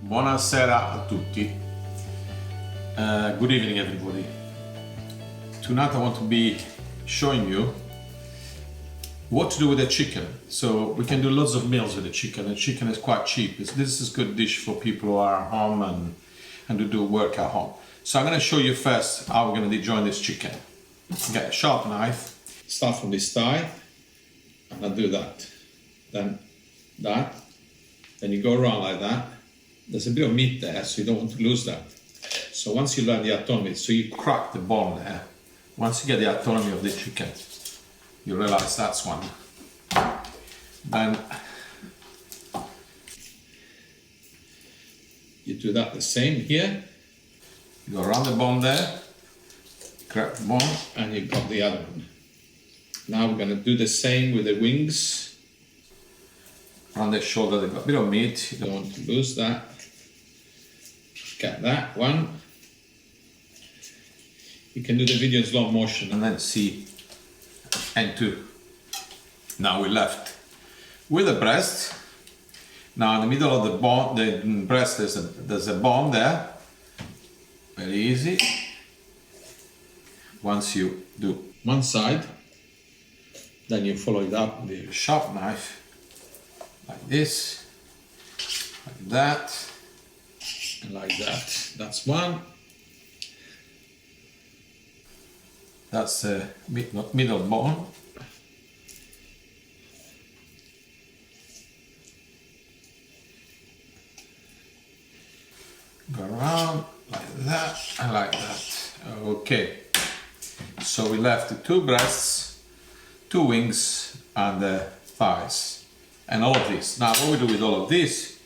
Buonasera a tutti. Good evening, everybody. Tonight I want to be showing you what to do with the chicken. So we can do lots of meals with the chicken. The chicken is quite cheap. This is a good dish for people who are at home and to do work at home. So I'm going to show you first how we're going to dejoin this chicken. Get a sharp knife. Start from this thigh, and I'll do that. Then that. Then you go around like that. There's a bit of meat there, so you don't want to lose that. So once you learn the autonomy, so you crack the bone there. Once you get the autonomy of the chicken, you realize that's one. Then you do that the same here. You go around the bone there, crack the bone, and you got the other one. Now we're going to do the same with the wings. On the shoulder, they've got a bit of meat. You don't want to lose that. Get that one. You can do the video in slow motion and then see and two. Now we're left with the breast. Now in the middle of the bone, the breast, there's a bone there. Very easy. Once you do one side, then you follow it up with a sharp knife, like this, like that, and like that. That's one. That's the middle bone. Go around like that and like that. Okay. So we left the two breasts, two wings, and the thighs, and all of this. Now, what we do with all of this?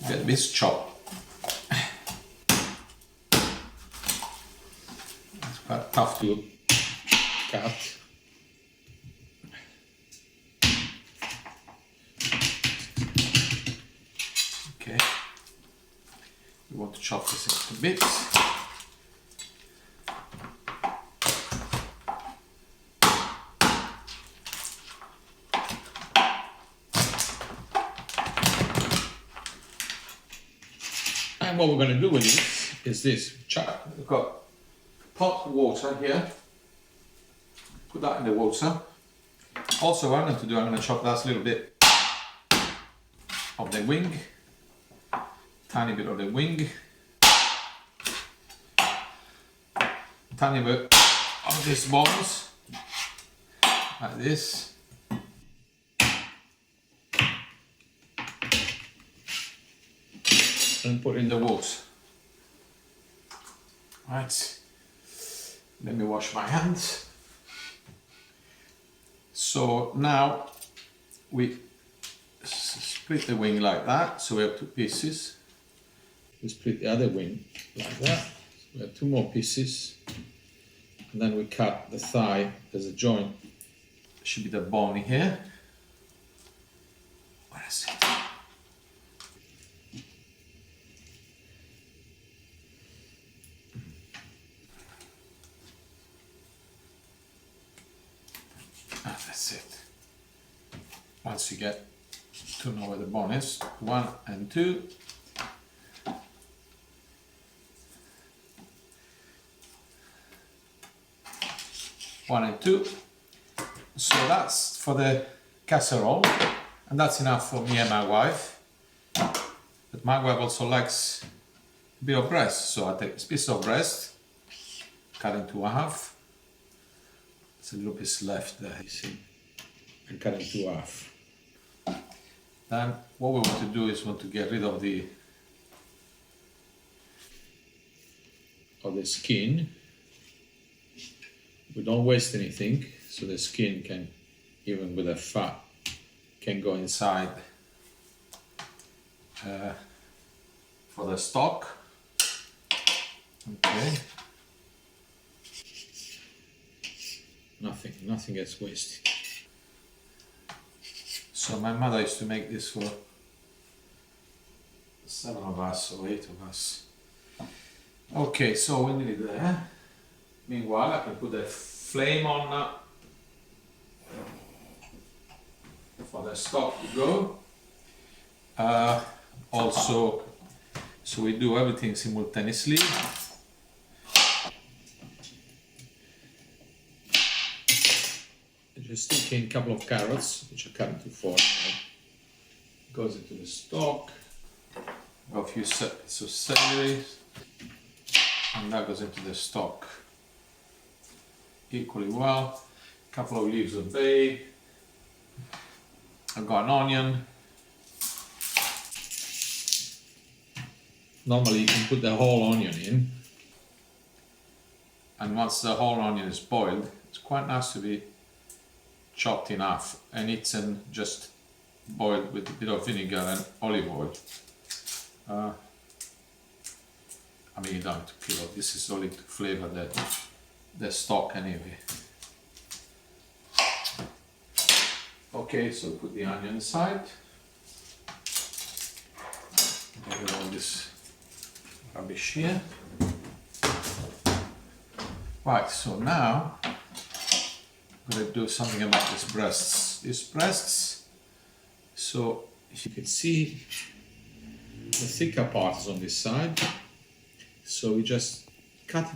Get this chop. It's quite tough to cut. Okay. We want to chop this into bits. And what we're going to do with this is this. We've got pot water here. Put that in the water. Also, what I'm going to do, I'm going to chop that little bit of the wing. Tiny bit of the wing. Tiny bit of these bones. Like this. And put in the water. Right. Let me wash my hands. So now we split the wing like that. So we have two pieces. We split the other wing like that. So we have two more pieces. And then we cut the thigh. There's a joint. Should be the bone here. Where is it? That's it. Once you get to know where the bone is, 1 and 2. One and two. So that's for the casserole, and that's enough for me and my wife. But my wife also likes a bit of breast, so I take this piece of breast, cut into half. There's a little piece left there, you see, and cut into half. Then what we want to do is want to get rid of the skin. We don't waste anything, so the skin can, even with the fat, can go inside for the stock. Okay. Nothing gets wasted. So my mother used to make this for 7 of us or 8 of us. Okay, so we need it there. Meanwhile, I can put the flame on for the stock to go. Also, So we do everything simultaneously. Just stick in a couple of carrots, which are cut into four. Goes into the stock. A few bits of celery, and that goes into the stock equally well. A couple of leaves of bay. I've got an onion. Normally you can put the whole onion in, and once the whole onion is boiled, it's quite nice to be chopped in half and eaten just boiled with a bit of vinegar and olive oil. I mean, you don't have to peel it. This is only to flavor the stock anyway. Okay, so put the onion aside. Get rid of all this rubbish here. Right, so now I'm going to do something about these breasts. These breasts, so if you can see, the thicker part is on this side. So we just cut it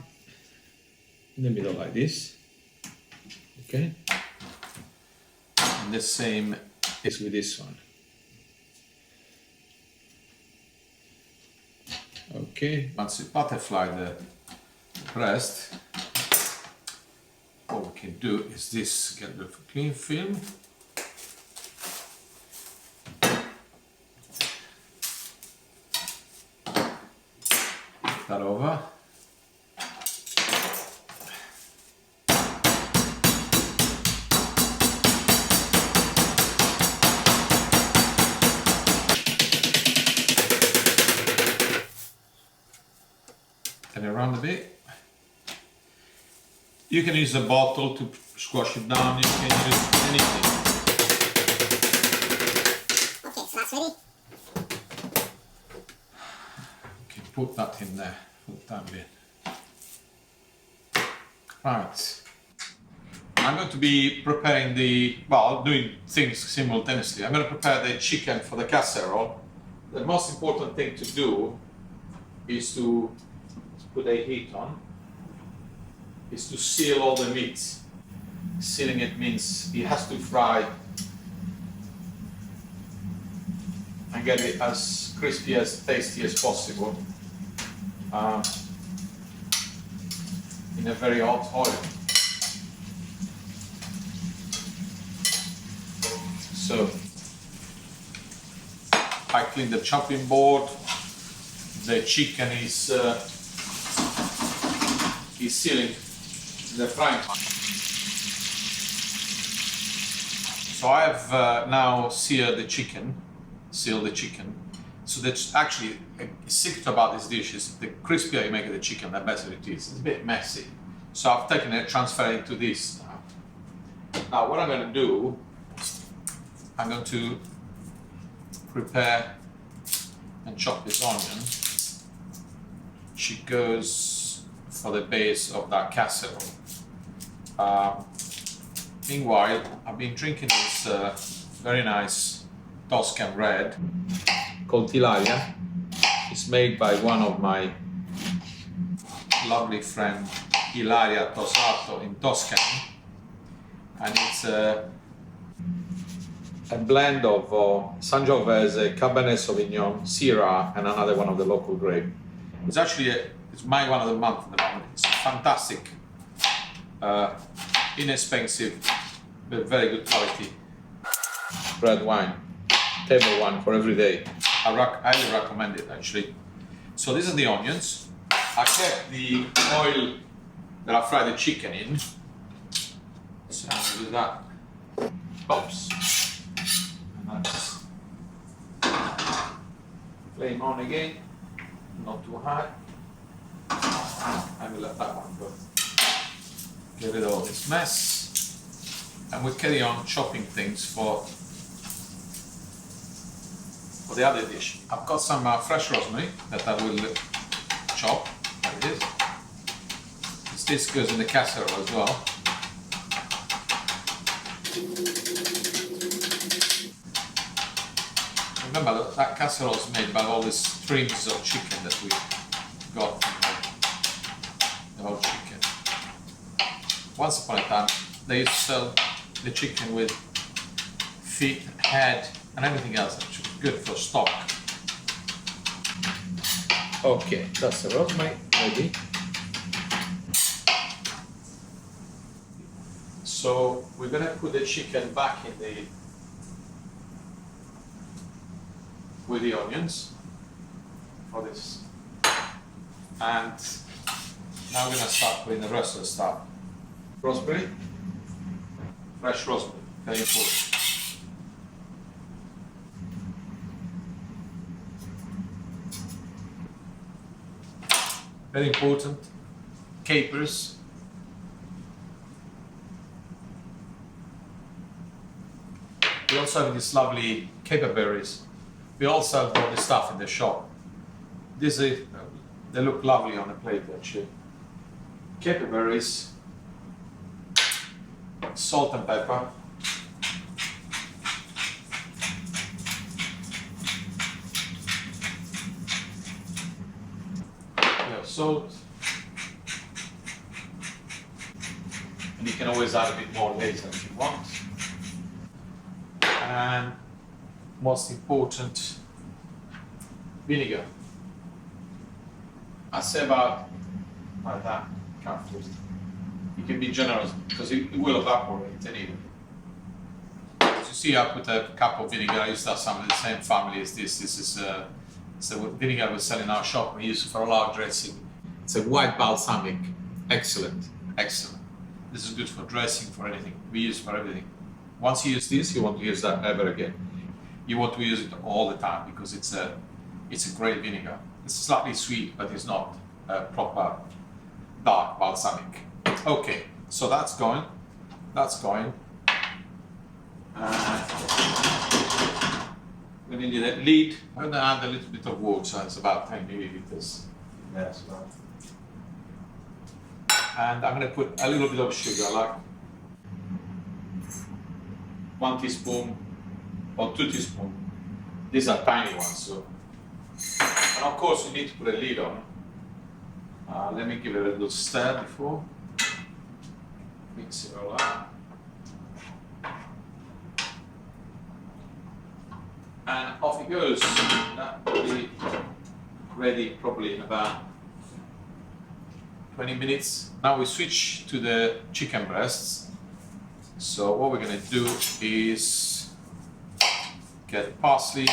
in the middle like this. Okay. And the same is with this one. Okay, once you butterfly the breast, what we can do is this, get rid of cling film. Put that over. Get it around a bit. You can use a bottle to squash it down, you can use anything. Okay, so that's ready. Okay, put that in there for the time being. Right. I'm going to be preparing doing things simultaneously. I'm going to prepare the chicken for the casserole. The most important thing to do is to put a heat on. Is to seal all the meat. Sealing it means it has to fry and get it as crispy, as tasty as possible in a very hot oil. So I clean the chopping board. The chicken is sealing the frying pan. So I have now sealed the chicken. So that's actually a secret about this dish is the crispier you make the chicken, the better it is. It's a bit messy. So I've taken it, transferred it to this now. Now what I'm going to do, I'm going to prepare and chop this onion. She goes for the base of that casserole. Meanwhile, I've been drinking this very nice Toscan red called Ilaria. It's made by one of my lovely friend Ilaria Tosato in Tuscany, and it's a blend of Sangiovese, Cabernet Sauvignon, Syrah, and another one of the local grape. It's actually it's my one of the month at the moment. It's fantastic, inexpensive, but very good quality red wine, table wine for every day. I highly recommend it actually. So these are the onions. I kept the oil that I fried the chicken in. So I'm gonna do that. Oops. And that's flame on again, not too high. I will let that one go. Get rid of all this mess, and we'll carry on chopping things for the other dish. I've got some fresh rosemary that I will chop, like this. This goes in the casserole as well. Remember that casserole is made by all these strings of chicken that we got from the whole chicken. Once upon a time, they used to sell the chicken with feet, head, and everything else, which was good for stock. Okay, that's the rosemary ready. So we're gonna put the chicken back in with the onions for this, and now we're gonna start putting the rest of the stuff. Rosemary, fresh rosemary, very important. Very important. Capers. We also have these lovely caper berries. We also have all this stuff in the shop. They look lovely on a plate actually. Caper berries, salt and pepper. Salt, and you can always add a bit more later if you want. And most important, vinegar. I say about like that, carefully. You can be generous because it will evaporate anyway. As you see, I put a cup of vinegar. I used to have some of the same family as this. This is so vinegar we sell in our shop. We use it for a lot of dressing. It's a white balsamic. Excellent, excellent. This is good for dressing, for anything. We use it for everything. Once you use this, you won't use that ever again. You want to use it all the time because it's a great vinegar. It's slightly sweet, but it's not a proper dark balsamic. Okay, so that's going. That's going. We need a lid. I'm going to add a little bit of water. It's about 10 milliliters in there as well. And I'm going to put a little bit of sugar, like 1 teaspoon or 2 teaspoons. These are tiny ones, so. And of course, you need to put a lid on. Let me give it a little stir before. Mix it all up. And off it goes. That will be ready probably in about 20 minutes. Now we switch to the chicken breasts. So what we're going to do is get parsley,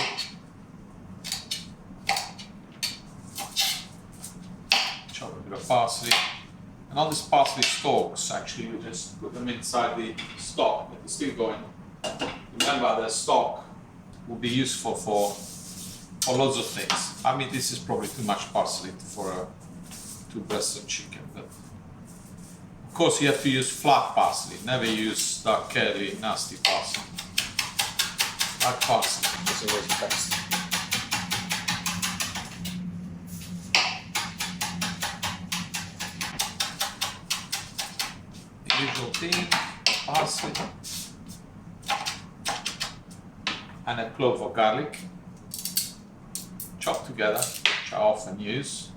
chop a bit of parsley, and all these parsley stalks, actually we just put them inside the stock, but it's still going. Remember, the stock will be useful for lots of things. I mean, this is probably too much parsley for 2 breasts of chicken, but of course you have to use flat parsley. Never use that curly, nasty parsley. Like parsley is always best. The usual thing: parsley and a clove of garlic, chopped together, which I often use.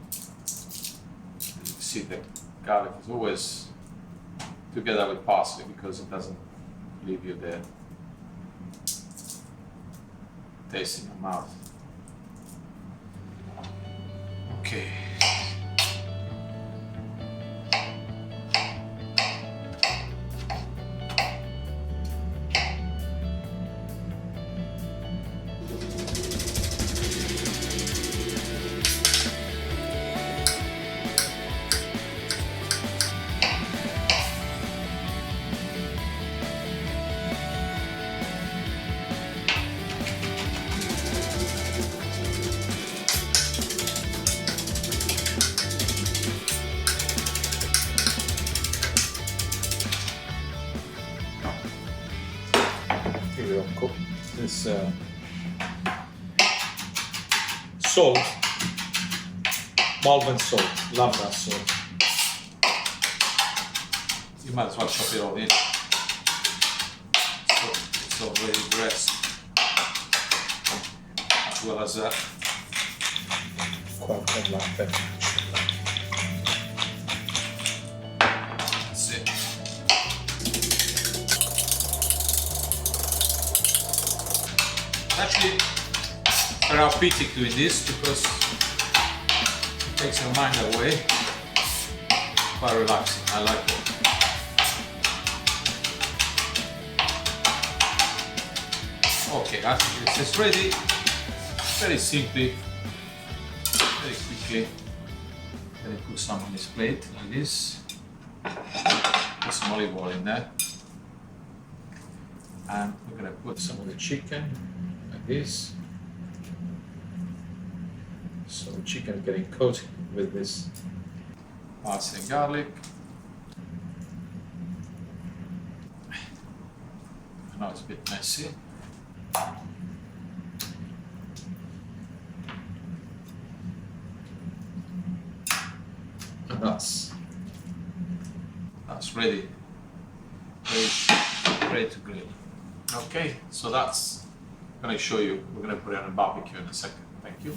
You see the garlic is always together with parsley because it doesn't leave you the taste in your mouth. Okay. We'll cook this salt, Malvern salt, love that salt. You might as well chop it all in. So it's already dressed. as well as qualche latte. that's it. Actually, therapeutic doing this because it takes your mind away. Quite relaxing. I like it. Okay, I think this is ready. Very simply, very quickly. Let me put some on this plate like this. Put some olive oil in there. And we're gonna put some of the chicken like this. So the chicken is getting coated with this parsley and garlic. I know it's a bit messy. And that's ready. Ready to grill. Okay, so that's I'm going to show you. We're going to put it on a barbecue in a second. Thank you.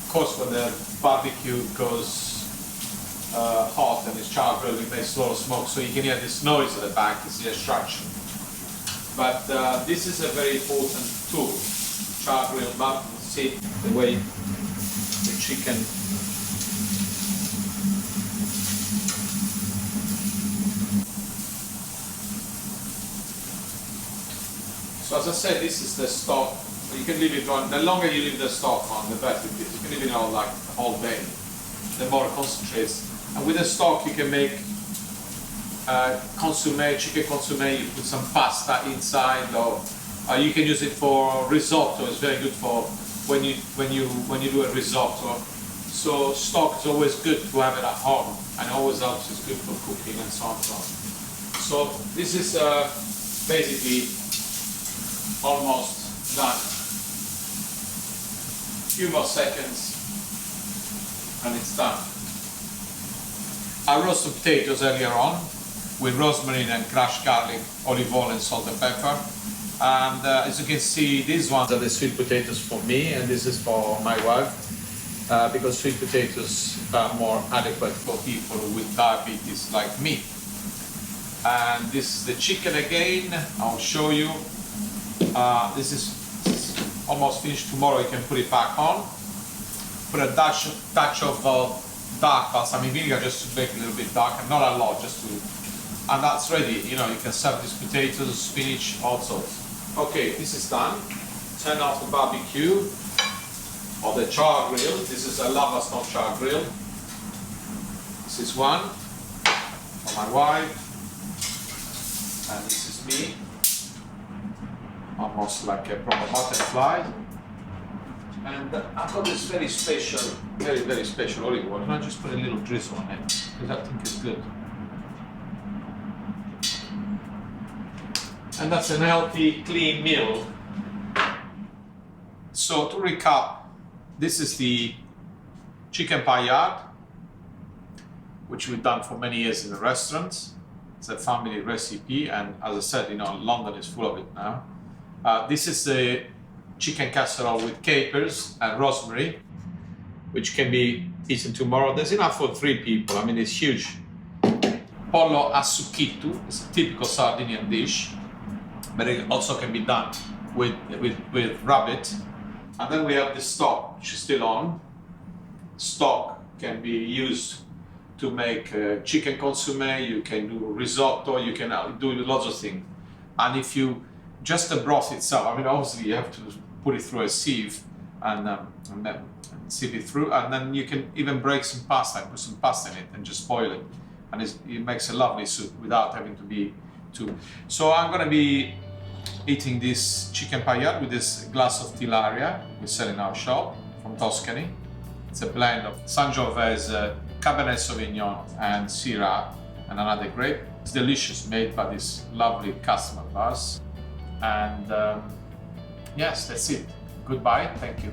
Of course, when the barbecue goes hot and it's char grilled, it makes a lot of smoke, so you can hear this noise at the back. It's the extraction. But this is a very important tool. Char grill, but see the way the chicken. So as I said, this is the stock. You can leave it on. The longer you leave the stock on, the better it is. You can leave it on like the whole day. The more it concentrates. And with the stock, you can make consommé, chicken consommé. You put some pasta inside, or you can use it for risotto. It's very good for when you do a risotto. So stock is always good to have it at home, and always helps. It's good for cooking and so on and so on. So this is basically almost done. Few more seconds and it's done. I roasted potatoes earlier on with rosemary and crushed garlic, olive oil and salt and pepper. And as you can see, these ones are the sweet potatoes for me, and this is for my wife, because sweet potatoes are more adequate for people with diabetes like me. And this is the chicken again. I'll show you. This is almost finished. Tomorrow you can put it back on. Put a touch of dark balsamic vinegar just to make it a little bit darker, not a lot, just to. And that's ready. You know, you can serve these potatoes, spinach, all sorts. Okay, this is done. Turn off the barbecue or the char grill. This is a lava stone char grill. This is one for my wife, and this is me. Almost like a proper butterfly. And I've got this very special, very special olive oil. And I just put a little drizzle on it because I think it's good. And that's an healthy, clean meal. So to recap, this is the chicken paillard, which we've done for many years in the restaurants. It's a family recipe, and as I said, you know, London is full of it now. This is the chicken casserole with capers and rosemary, which can be eaten tomorrow. There's enough for 3 people. I mean, it's huge. Pollo A Succhittu is a typical Sardinian dish, but it also can be done with rabbit. And then we have the stock, which is still on. Stock can be used to make chicken consommé. You can do risotto. You can do lots of things. And if you just the broth itself, I mean, obviously you have to put it through a sieve and then sieve it through, and then you can even break some pasta and put some pasta in it and just boil it, and it makes a lovely soup without having to be too. So I'm going to be eating this chicken paillard with this glass of Tilaria we sell in our shop from Tuscany. It's a blend of Sangiovese, Cabernet Sauvignon and Syrah and another grape. It's delicious, made by this lovely customer of ours. And yes, that's it. Goodbye. Thank you.